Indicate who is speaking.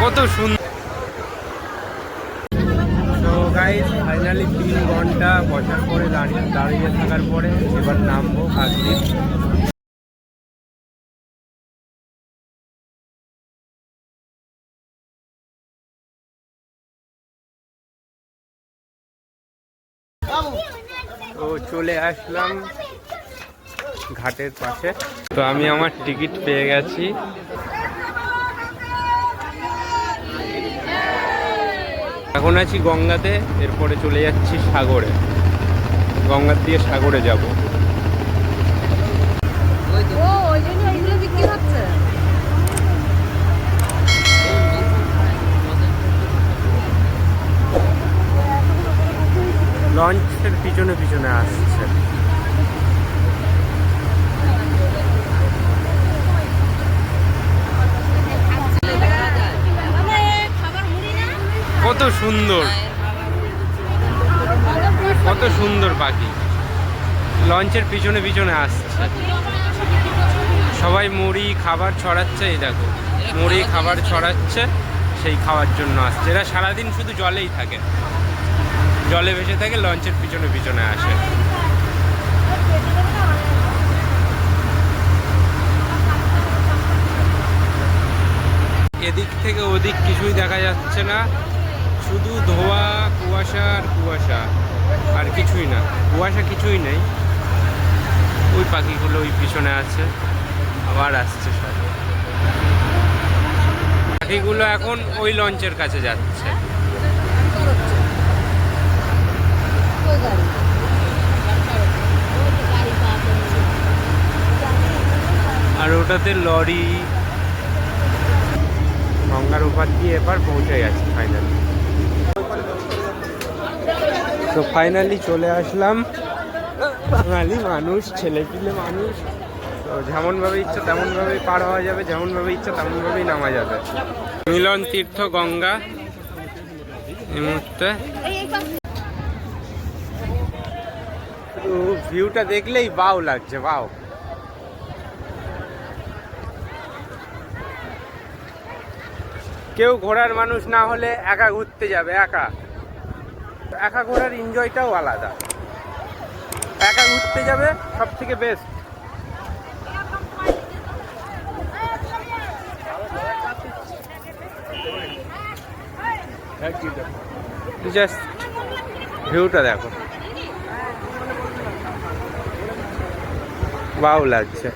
Speaker 1: কত সুন্দর। তো গাইস ফাইনালি 3 ঘন্টা বসার পরে দাঁড়িয়ে থাকার পরে এবার নামবো কাকদ্বীপ। তো চলে আসলাম ঘাটের পাশে। তো আমি আমার টিকিট পেয়ে গেছি। এখন আছি গঙ্গাতে, এরপরে চলে যাচ্ছি সাগরে। গঙ্গার দিয়ে সাগরে যাব। লঞ্চের পিছনে পিছনে আসছে। কত সুন্দর, কত সুন্দর পাখি লঞ্চের পিছনে পিছনে আসছে। সবাই মুড়ি খাবার ছড়াচ্ছে, এই দেখো মুড়ি খাবার ছড়াচ্ছে, সেই খাওয়ার জন্য আসছে। এরা সারাদিন শুধু জলেই থাকে, জলে ভেসে থাকে, লঞ্চের পিছনে পিছনে আসে। এদিক থেকে ওদিক কিছুই দেখা যাচ্ছে না, শুধু ধোঁয়া, কুয়াশা আর কুয়াশা, আর কিছুই না। কুয়াশা কিছুই নেই। ওই পাখিগুলো ওই পিছনে আছে, আবার আসছে সব। পাখিগুলো এখন ওই লঞ্চের কাছে যাচ্ছে। আর ওটাতে লরি। গঙ্গার উপর দিয়ে এবার পৌঁছে গেছে ফাইনালি। তো ফাইনালি চলে আসলাম। বাঙালি মানুষ, ছেলেপিলে মানুষ, তো যেমনভাবে ইচ্ছা তেমনভাবেই পার হওয়া যাবে, যেমনভাবে ইচ্ছা তেমনভাবেই নামা যাবে। মিলন তীর্থ গঙ্গা এই মুহূর্তে। তো ভিউটা দেখলেই বাও লাগছে, বাও। কেউ ঘোরার মানুষ না হলে একা ঘুরতে যাবে, একা একা ঘোরার এনজয়টাও আলাদা। একা ঘুরতে যাবে সব থেকে বেস্ট। জাস্ট ভিউটা দেখো, ভালো লাগছে।